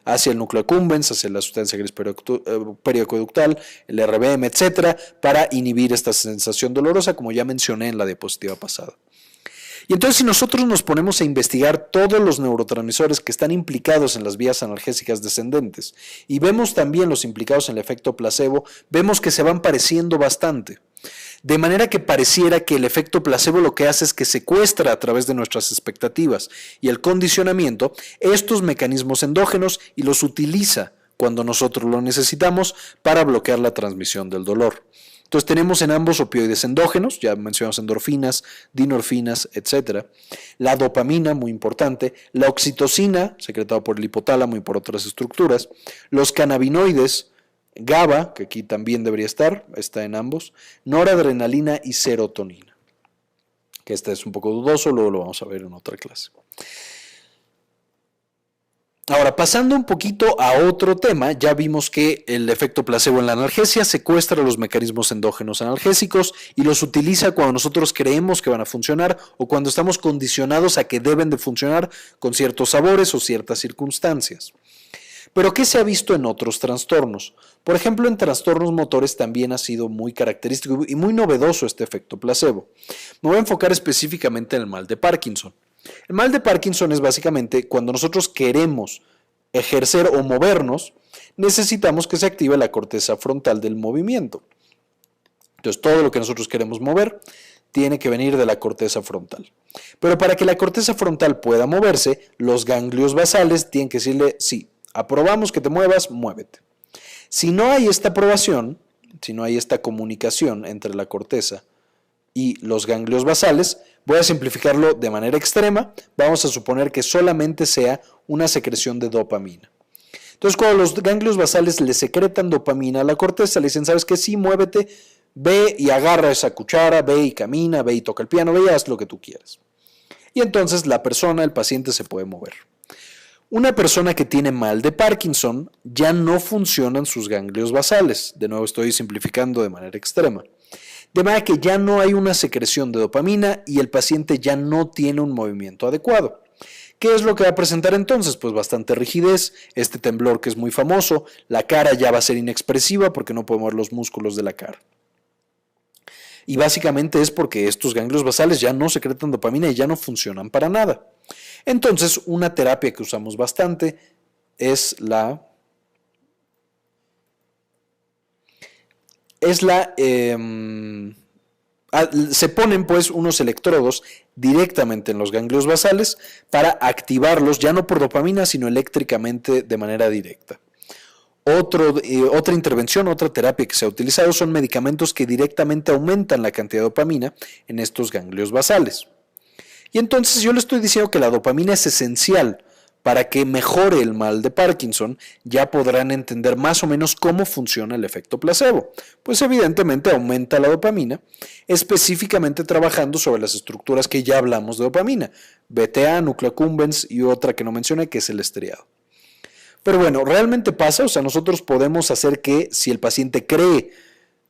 hacia el núcleo accumbens, hacia la sustancia gris periaqueductal, el RBM, etcétera, para inhibir esta sensación dolorosa, como ya mencioné en la diapositiva pasada. Y entonces, si nosotros nos ponemos a investigar todos los neurotransmisores que están implicados en las vías analgésicas descendentes y vemos también los implicados en el efecto placebo, vemos que se van pareciendo bastante. De manera que pareciera que el efecto placebo lo que hace es que secuestra a través de nuestras expectativas y el condicionamiento estos mecanismos endógenos y los utiliza cuando nosotros lo necesitamos para bloquear la transmisión del dolor. Entonces tenemos en ambos opioides endógenos, ya mencionamos endorfinas, dinorfinas, etc. La dopamina, muy importante, la oxitocina, secretada por el hipotálamo y por otras estructuras, los cannabinoides, GABA, que aquí también debería estar, está en ambos, noradrenalina y serotonina, que este es un poco dudoso, luego lo vamos a ver en otra clase. Ahora, pasando un poquito a otro tema, ya vimos que el efecto placebo en la analgesia secuestra los mecanismos endógenos analgésicos y los utiliza cuando nosotros creemos que van a funcionar o cuando estamos condicionados a que deben de funcionar con ciertos sabores o ciertas circunstancias. Pero ¿qué se ha visto en otros trastornos? Por ejemplo, en trastornos motores también ha sido muy característico y muy novedoso este efecto placebo. Me voy a enfocar específicamente en el mal de Parkinson. El mal de Parkinson es básicamente cuando nosotros queremos ejercer o movernos, necesitamos que se active la corteza frontal del movimiento. Entonces, todo lo que nosotros queremos mover tiene que venir de la corteza frontal. Pero para que la corteza frontal pueda moverse, los ganglios basales tienen que decirle, sí, aprobamos que te muevas, muévete. Si no hay esta aprobación, si no hay esta comunicación entre la corteza y los ganglios basales, voy a simplificarlo de manera extrema, vamos a suponer que solamente sea una secreción de dopamina. Entonces, cuando los ganglios basales le secretan dopamina a la corteza, le dicen, ¿sabes qué? Sí, muévete, ve y agarra esa cuchara, ve y camina, ve y toca el piano, ve y haz lo que tú quieras. Y entonces la persona, el paciente, se puede mover. Una persona que tiene mal de Parkinson ya no funcionan sus ganglios basales. De nuevo, estoy simplificando de manera extrema. De manera que ya no hay una secreción de dopamina y el paciente ya no tiene un movimiento adecuado. ¿Qué es lo que va a presentar entonces? Pues bastante rigidez, este temblor que es muy famoso, la cara ya va a ser inexpresiva porque no puede mover los músculos de la cara. Y básicamente es porque estos ganglios basales ya no secretan dopamina y ya no funcionan para nada. Entonces, una terapia que usamos bastante es se ponen pues unos electrodos directamente en los ganglios basales para activarlos ya no por dopamina sino eléctricamente de manera directa. Otra intervención, otra terapia que se ha utilizado son medicamentos que directamente aumentan la cantidad de dopamina en estos ganglios basales. Y entonces yo le estoy diciendo que la dopamina es esencial para que mejore el mal de Parkinson, ya podrán entender más o menos cómo funciona el efecto placebo. Pues evidentemente aumenta la dopamina, específicamente trabajando sobre las estructuras que ya hablamos de dopamina, BTA, núcleo accumbens y otra que no mencioné que es el estriado. Pero bueno, realmente pasa, o sea, nosotros podemos hacer que si el paciente cree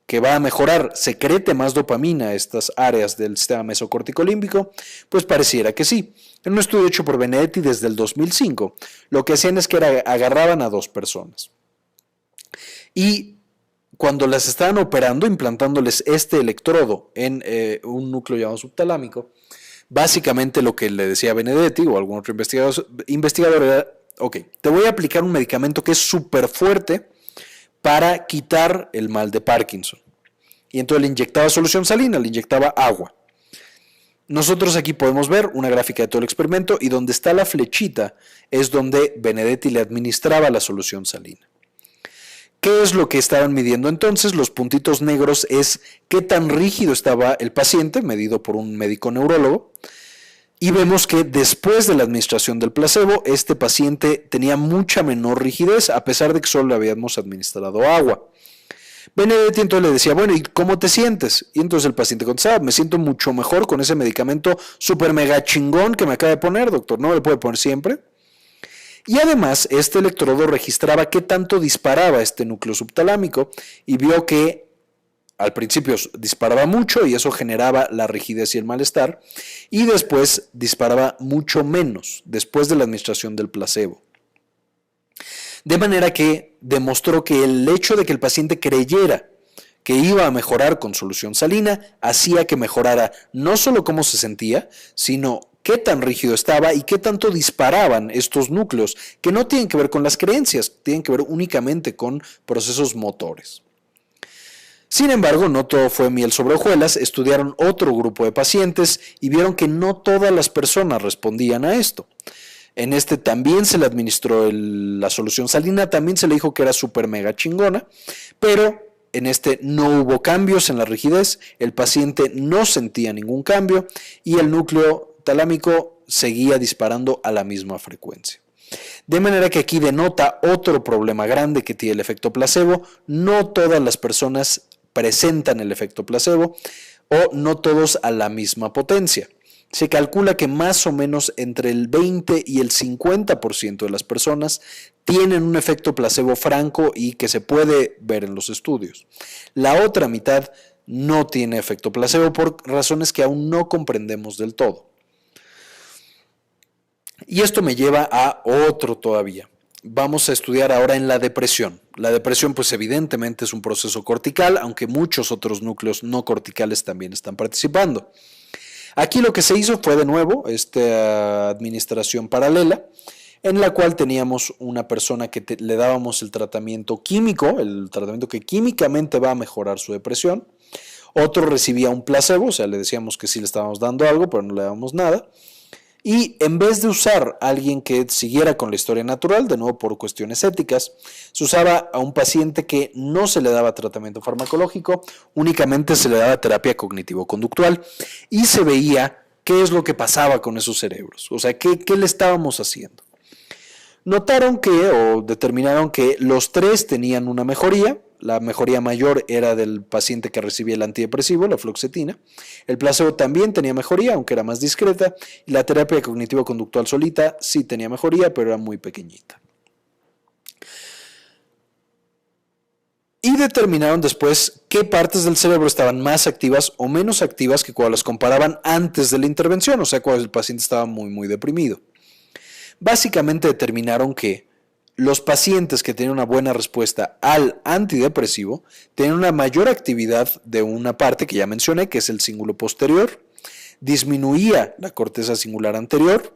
que va a mejorar, secrete más dopamina a estas áreas del sistema mesocorticolímbico, pues pareciera que sí. En un estudio hecho por Benedetti desde el 2005, lo que hacían es que agarraban a dos personas y cuando las estaban operando, implantándoles este electrodo en un núcleo llamado subtalámico, básicamente lo que le decía Benedetti o algún otro investigador era, ok, te voy a aplicar un medicamento que es súper fuerte para quitar el mal de Parkinson. Y entonces le inyectaba solución salina, le inyectaba agua. Nosotros aquí podemos ver una gráfica de todo el experimento y donde está la flechita es donde Benedetti le administraba la solución salina. ¿Qué es lo que estaban midiendo entonces? Los puntitos negros es qué tan rígido estaba el paciente, medido por un médico neurólogo. Y vemos que después de la administración del placebo, este paciente tenía mucha menor rigidez, a pesar de que solo le habíamos administrado agua. Benedetti entonces le decía, bueno, ¿y cómo te sientes? Y entonces el paciente contestaba, me siento mucho mejor con ese medicamento súper mega chingón que me acaba de poner, doctor, ¿no me lo puede poner siempre? Y además, este electrodo registraba qué tanto disparaba este núcleo subtalámico y vio que al principio disparaba mucho y eso generaba la rigidez y el malestar, y después disparaba mucho menos, después de la administración del placebo. De manera que demostró que el hecho de que el paciente creyera que iba a mejorar con solución salina hacía que mejorara no solo cómo se sentía, sino qué tan rígido estaba y qué tanto disparaban estos núcleos, que no tienen que ver con las creencias, tienen que ver únicamente con procesos motores. Sin embargo, no todo fue miel sobre hojuelas, estudiaron otro grupo de pacientes y vieron que no todas las personas respondían a esto. En este también se le administró la solución salina, también se le dijo que era súper mega chingona, pero en este no hubo cambios en la rigidez, el paciente no sentía ningún cambio y el núcleo talámico seguía disparando a la misma frecuencia. De manera que aquí denota otro problema grande que tiene el efecto placebo. No todas las personas presentan el efecto placebo o no todos a la misma potencia. Se calcula que más o menos entre el 20 y el 50% de las personas tienen un efecto placebo franco y que se puede ver en los estudios. La otra mitad no tiene efecto placebo por razones que aún no comprendemos del todo. Y esto me lleva a otro todavía. Vamos a estudiar ahora en la depresión. La depresión, pues evidentemente es un proceso cortical, aunque muchos otros núcleos no corticales también están participando. Aquí lo que se hizo fue de nuevo esta administración paralela, en la cual teníamos una persona que le dábamos el tratamiento químico, el tratamiento que químicamente va a mejorar su depresión. Otro recibía un placebo, o sea, le decíamos que sí le estábamos dando algo, pero no le dábamos nada. Y en vez de usar a alguien que siguiera con la historia natural, de nuevo por cuestiones éticas, se usaba a un paciente que no se le daba tratamiento farmacológico, únicamente se le daba terapia cognitivo-conductual y se veía qué es lo que pasaba con esos cerebros, o sea, qué le estábamos haciendo. Notaron o determinaron que los tres tenían una mejoría. La mejoría mayor era del paciente que recibía el antidepresivo, la fluoxetina. El placebo también tenía mejoría, aunque era más discreta. Y la terapia cognitivo-conductual solita sí tenía mejoría, pero era muy pequeñita. Y determinaron después qué partes del cerebro estaban más activas o menos activas que cuando las comparaban antes de la intervención, o sea, cuando el paciente estaba muy deprimido. Básicamente determinaron que los pacientes que tenían una buena respuesta al antidepresivo tenían una mayor actividad de una parte que ya mencioné, que es el cíngulo posterior, disminuía la corteza cingular anterior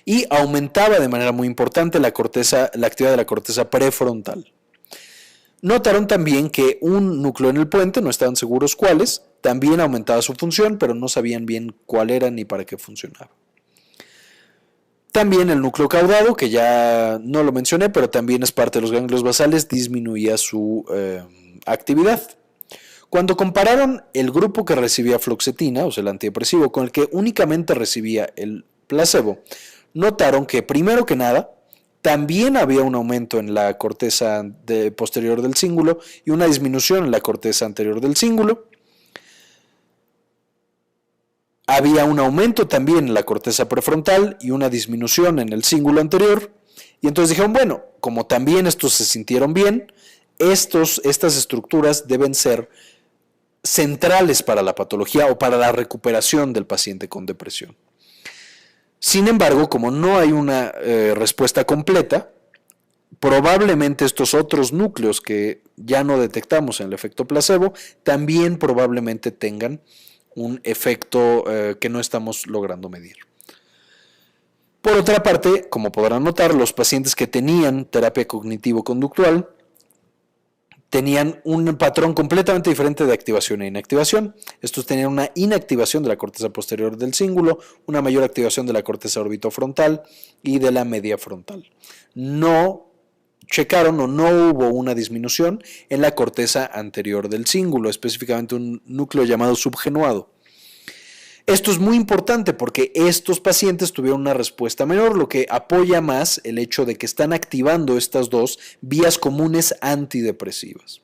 y aumentaba de manera muy importante la actividad de la corteza prefrontal. Notaron también que un núcleo en el puente, no estaban seguros cuáles, también aumentaba su función, pero no sabían bien cuál era ni para qué funcionaba. También el núcleo caudado, que ya no lo mencioné, pero también es parte de los ganglios basales, disminuía su actividad. Cuando compararon el grupo que recibía fluoxetina, o sea, el antidepresivo, con el que únicamente recibía el placebo, notaron que, primero que nada, también había un aumento en la corteza posterior del cíngulo y una disminución en la corteza anterior del cíngulo. Había un aumento también en la corteza prefrontal y una disminución en el cíngulo anterior. Y entonces dijeron, bueno, como también estos se sintieron bien, estas estructuras deben ser centrales para la patología o para la recuperación del paciente con depresión. Sin embargo, como no hay una respuesta completa, probablemente estos otros núcleos que ya no detectamos en el efecto placebo, también probablemente tengan un efecto que no estamos logrando medir. Por otra parte, como podrán notar, los pacientes que tenían terapia cognitivo-conductual tenían un patrón completamente diferente de activación e inactivación. Estos tenían una inactivación de la corteza posterior del cíngulo, una mayor activación de la corteza orbitofrontal y de la media frontal. No checaron o no hubo una disminución en la corteza anterior del cíngulo, específicamente un núcleo llamado subgenuado. Esto es muy importante porque estos pacientes tuvieron una respuesta menor, lo que apoya más el hecho de que están activando estas dos vías comunes antidepresivas.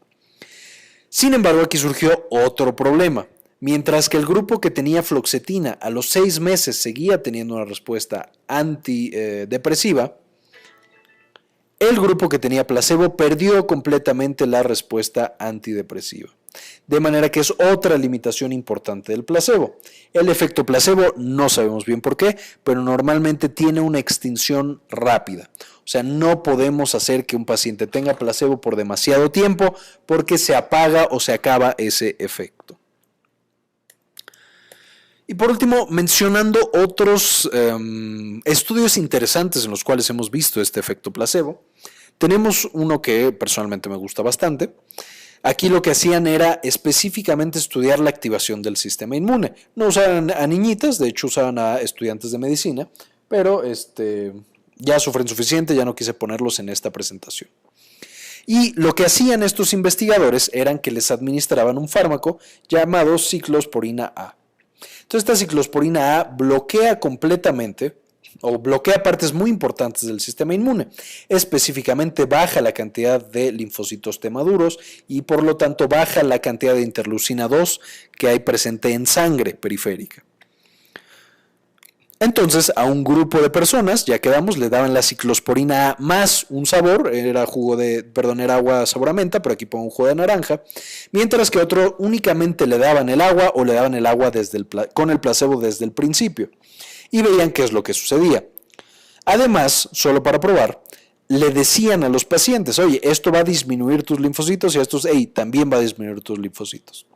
Sin embargo, aquí surgió otro problema. Mientras que el grupo que tenía fluoxetina a los 6 meses seguía teniendo una respuesta antidepresiva, el grupo que tenía placebo perdió completamente la respuesta antidepresiva. De manera que es otra limitación importante del placebo. El efecto placebo no sabemos bien por qué, pero normalmente tiene una extinción rápida. O sea, no podemos hacer que un paciente tenga placebo por demasiado tiempo porque se apaga o se acaba ese efecto. Y por último, mencionando otros estudios interesantes en los cuales hemos visto este efecto placebo, tenemos uno que personalmente me gusta bastante. Aquí lo que hacían era específicamente estudiar la activación del sistema inmune. No usaban a niñitas, de hecho usaban a estudiantes de medicina, pero ya sufren suficiente, ya no quise ponerlos en esta presentación. Y lo que hacían estos investigadores eran que les administraban un fármaco llamado ciclosporina A. Entonces esta ciclosporina A bloquea completamente o bloquea partes muy importantes del sistema inmune. Específicamente baja la cantidad de linfocitos T maduros y por lo tanto baja la cantidad de interleucina 2 que hay presente en sangre periférica. Entonces a un grupo de personas, ya quedamos, le daban la ciclosporina A más un sabor, era agua sabor a menta, pero aquí pongo un jugo de naranja, mientras que a otro únicamente le daban el agua o le daban el agua con el placebo desde el principio. Y veían qué es lo que sucedía. Además, solo para probar, le decían a los pacientes, oye, esto va a disminuir tus linfocitos y a estos, también va a disminuir tus linfocitos.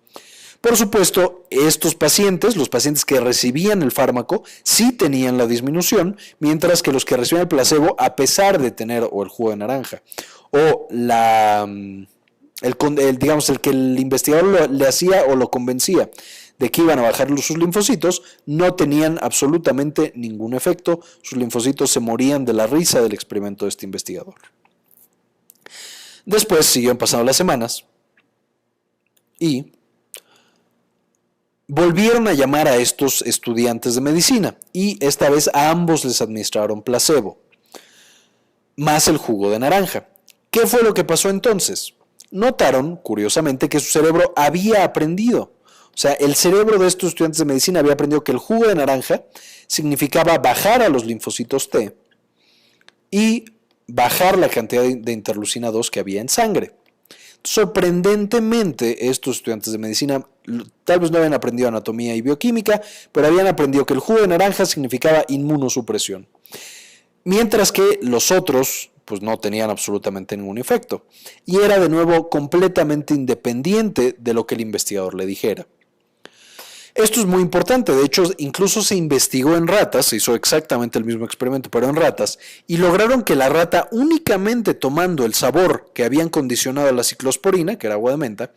Por supuesto, estos pacientes, los pacientes que recibían el fármaco, sí tenían la disminución, mientras que los que recibían el placebo, a pesar de tener o el jugo de naranja o el que el investigador le hacía o lo convencía de que iban a bajar sus linfocitos, no tenían absolutamente ningún efecto. Sus linfocitos se morían de la risa del experimento de este investigador. Después siguieron pasando las semanas y volvieron a llamar a estos estudiantes de medicina y esta vez a ambos les administraron placebo, más el jugo de naranja. ¿Qué fue lo que pasó entonces? Notaron, curiosamente, que su cerebro había aprendido. O sea, el cerebro de estos estudiantes de medicina había aprendido que el jugo de naranja significaba bajar a los linfocitos T y bajar la cantidad de interleucina 2 que había en sangre. Sorprendentemente, estos estudiantes de medicina tal vez no habían aprendido anatomía y bioquímica, pero habían aprendido que el jugo de naranja significaba inmunosupresión, mientras que los otros pues no tenían absolutamente ningún efecto, y era de nuevo completamente independiente de lo que el investigador le dijera. Esto es muy importante, de hecho incluso se investigó en ratas, se hizo exactamente el mismo experimento pero en ratas, y lograron que la rata únicamente tomando el sabor que habían condicionado a la ciclosporina, que era agua de menta,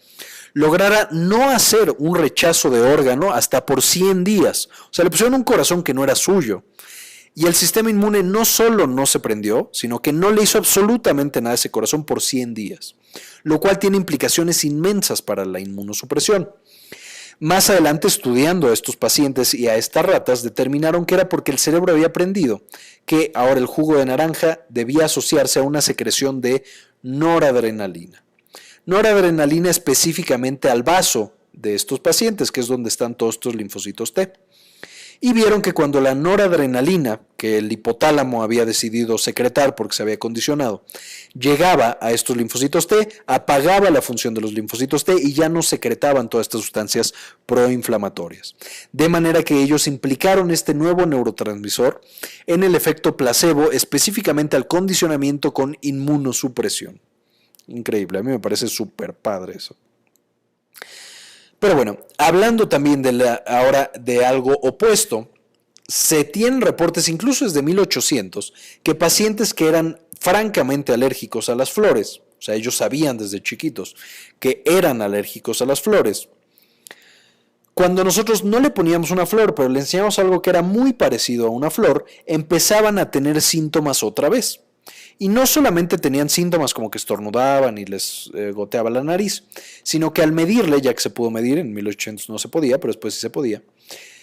lograra no hacer un rechazo de órgano hasta por 100 días. O sea, le pusieron un corazón que no era suyo. Y el sistema inmune no solo no se prendió, sino que no le hizo absolutamente nada a ese corazón por 100 días, lo cual tiene implicaciones inmensas para la inmunosupresión. Más adelante, estudiando a estos pacientes y a estas ratas, determinaron que era porque el cerebro había aprendido que ahora el jugo de naranja debía asociarse a una secreción de noradrenalina. Noradrenalina específicamente al vaso de estos pacientes, que es donde están todos estos linfocitos T. Y vieron que cuando la noradrenalina, que el hipotálamo había decidido secretar porque se había condicionado, llegaba a estos linfocitos T, apagaba la función de los linfocitos T y ya no secretaban todas estas sustancias proinflamatorias. De manera que ellos implicaron este nuevo neurotransmisor en el efecto placebo, específicamente al condicionamiento con inmunosupresión. Increíble, a mí me parece súper padre eso. Pero bueno, hablando también ahora de algo opuesto, se tienen reportes incluso desde 1800 que pacientes que eran francamente alérgicos a las flores, o sea, ellos sabían desde chiquitos que eran alérgicos a las flores, cuando nosotros no le poníamos una flor, pero le enseñamos algo que era muy parecido a una flor, empezaban a tener síntomas otra vez. Y no solamente tenían síntomas como que estornudaban y les goteaba la nariz, sino que al medirle, ya que se pudo medir, en 1800 no se podía, pero después sí se podía,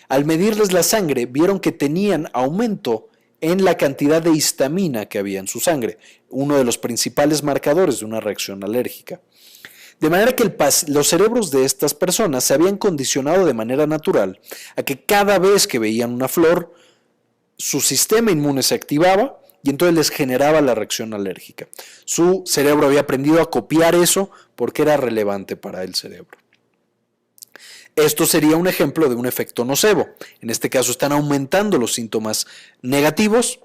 al medirles la sangre vieron que tenían aumento en la cantidad de histamina que había en su sangre, uno de los principales marcadores de una reacción alérgica. De manera que los cerebros de estas personas se habían condicionado de manera natural a que cada vez que veían una flor, su sistema inmune se activaba y entonces les generaba la reacción alérgica. Su cerebro había aprendido a copiar eso porque era relevante para el cerebro. Esto sería un ejemplo de un efecto nocebo. En este caso están aumentando los síntomas negativos,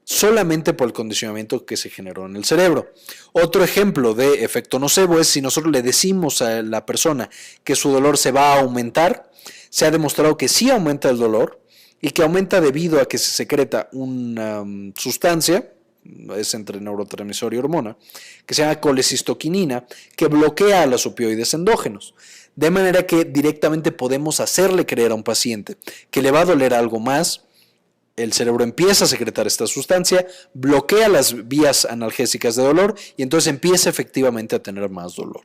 solamente por el condicionamiento que se generó en el cerebro. Otro ejemplo de efecto nocebo es si nosotros le decimos a la persona que su dolor se va a aumentar. Se ha demostrado que sí aumenta el dolor y que aumenta debido a que se secreta una sustancia, es entre neurotransmisor y hormona, que se llama colecistoquinina, que bloquea a los opioides endógenos. De manera que directamente podemos hacerle creer a un paciente que le va a doler algo más. El cerebro empieza a secretar esta sustancia, bloquea las vías analgésicas de dolor y entonces empieza efectivamente a tener más dolor.